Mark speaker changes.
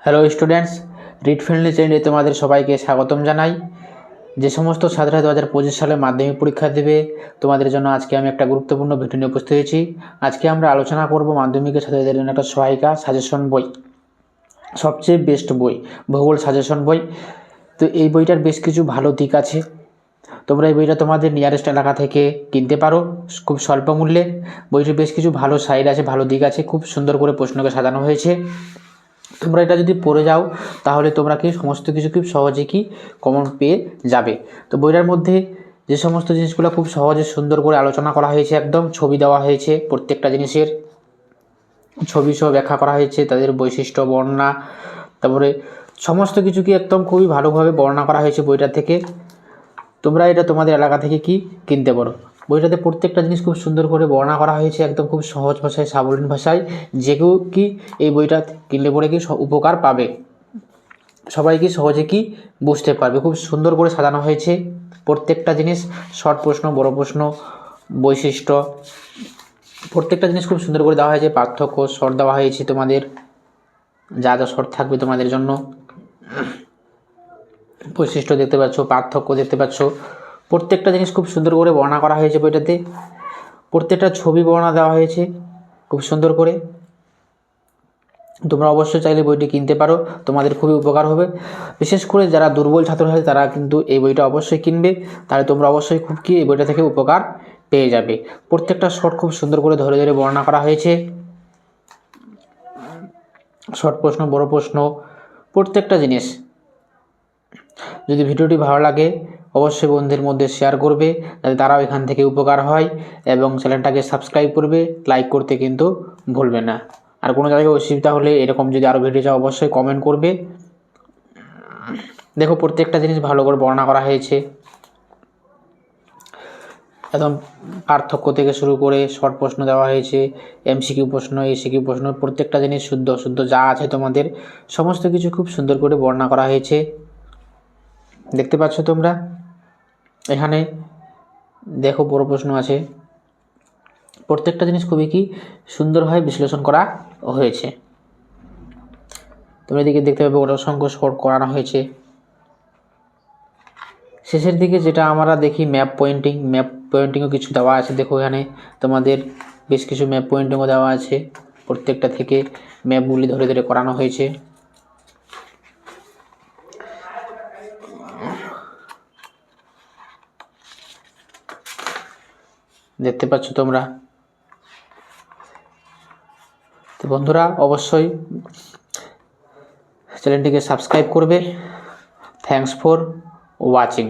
Speaker 1: Hello students, read friendly চ্যানেলে তোমাদের সবাইকে স্বাগতম জানাই। যে সমস্ত ছাত্ররা 2025 সালে মাধ্যমিক পরীক্ষা দেবে তোমাদের জন্য আজকে আমি একটা গুরুত্বপূর্ণ ভিডিও নিয়ে উপস্থিত হয়েছি। আজকে আমরা আলোচনা করব মাধ্যমিকের ছাত্রদের জন্য একটা সহায়িকা সাজেশন বই, সবচেয়ে বেস্ট বই, ভূগোল সাজেশন বই। তো এই বইটার বেশ কিছু ভালো দিক আছে। তোমরা এই বইটা তোমাদের নিয়ারেস্ট এলাকা থেকে কিনতে পারো খুব স্বল্প মূল্যে। বইটির বেশ কিছু ভালো সাইড আছে, ভালো দিক আছে, খুব সুন্দর করে প্রশ্নকে সাজানো হয়েছে। তোমরা এটা যদি পড়ে যাও তাহলে তোমরা কি সমস্ত কিছু খুব সহজে কি কমন পেয়ে যাবে। তো বইটার মধ্যে যে সমস্ত জিনিসগুলো খুব সহজে সুন্দর করে আলোচনা করা হয়েছে, একদম ছবি দেওয়া হয়েছে, প্রত্যেকটা জিনিসের ছবি সহ ব্যাখ্যা করা হয়েছে, তাদের বৈশিষ্ট্য বর্ণনা, তারপরে সমস্ত কিছু কি একদম খুবই ভালোভাবে বর্ণনা করা হয়েছে বইটা থেকে। তোমরা এটা তোমাদের এলাকা থেকে কি কিনতে পারো। বইটাতে প্রত্যেকটা জিনিস খুব সুন্দর করে বর্ণনা করা হয়েছে, একদম খুব সহজ ভাষায়, সাবলীল ভাষায়, যে কেউ কি এই বইটা কিনলে পরে কি উপকার পাবে, সবাই কি সহজে কি বুঝতে পারবে। খুব সুন্দর করে সাজানো হয়েছে প্রত্যেকটা জিনিস, শর্ট প্রশ্ন, বড় প্রশ্ন, বৈশিষ্ট্য, প্রত্যেকটা জিনিস খুব সুন্দর করে দেওয়া হয়েছে। পার্থক্য শর্ট দেওয়া হয়েছে তোমাদের, যা যা শর্ট থাকবে তোমাদের জন্য। বৈশিষ্ট্য দেখতে পাচ্ছ, পার্থক্য দেখতে পাচ্ছ, প্রত্যেকটা জিনিস খুব সুন্দর করে বর্ণনা করা হয়েছে বইটাতে। প্রত্যেকটা ছবি বর্ণনা দেওয়া হয়েছে খুব সুন্দর করে। তোমরা অবশ্যই চাইলে বইটি কিনতে পারো, তোমাদের খুবই উপকার হবে। বিশেষ করে যারা দুর্বল ছাত্র আছে তারা কিন্তু এই বইটা অবশ্যই কিনবে, তাহলে তোমরা অবশ্যই খুব কি এই বইটা থেকে উপকার পেয়ে যাবে। প্রত্যেকটা শর্ট খুব সুন্দর করে ধরে ধরে বর্ণনা করা হয়েছে, শর্ট প্রশ্ন, বড় প্রশ্ন, প্রত্যেকটা জিনিস। যদি ভিডিওটি ভালো লাগে অবশ্যই বন্ধুদের মধ্যে শেয়ার করবে, যাতে তারাও এখান থেকে উপকার হয়, এবং চ্যানেলটাকে সাবস্ক্রাইব করবে, লাইক করতে কিন্তু ভুলবে না। আর কোনো জায়গায় অসুবিধা হলে এরকম যদি আরও ভিডিও চাও অবশ্যই কমেন্ট করবে। দেখো প্রত্যেকটা জিনিস ভালো করে বর্ণনা করা হয়েছে, একদম পার্থক্য থেকে শুরু করে শর্ট প্রশ্ন দেওয়া হয়েছে, এমসিকিউ প্রশ্ন, এসিকিউ প্রশ্ন, প্রত্যেকটা জিনিস শুদ্ধ শুদ্ধ যা আছে তোমাদের সমস্ত কিছু খুব সুন্দর করে বর্ণনা করা হয়েছে। দেখতে পাচ্ছ তোমরা এখানে, দেখো বড় প্রশ্ন আছে, প্রত্যেকটা জিনিস খুবই কি সুন্দরভাবে বিশ্লেষণ করা হয়েছে। তোমরা এদিকে দেখতে পাবে অসংখ্য শর্ট করানো হয়েছে। শেষের দিকে যেটা আমরা দেখি ম্যাপ পয়েন্টিংও কিছু দেওয়া আছে। দেখো এখানে তোমাদের বেশ কিছু ম্যাপ পয়েন্টিংও দেওয়া আছে, প্রত্যেকটা থেকে ম্যাপগুলি ধরে ধরে করানো হয়েছে। দেখতে পাচ্ছ তোমরা। তো বন্ধুরা অবশ্যই চ্যানেলটিকে সাবস্ক্রাইব করবে। Thanks for watching.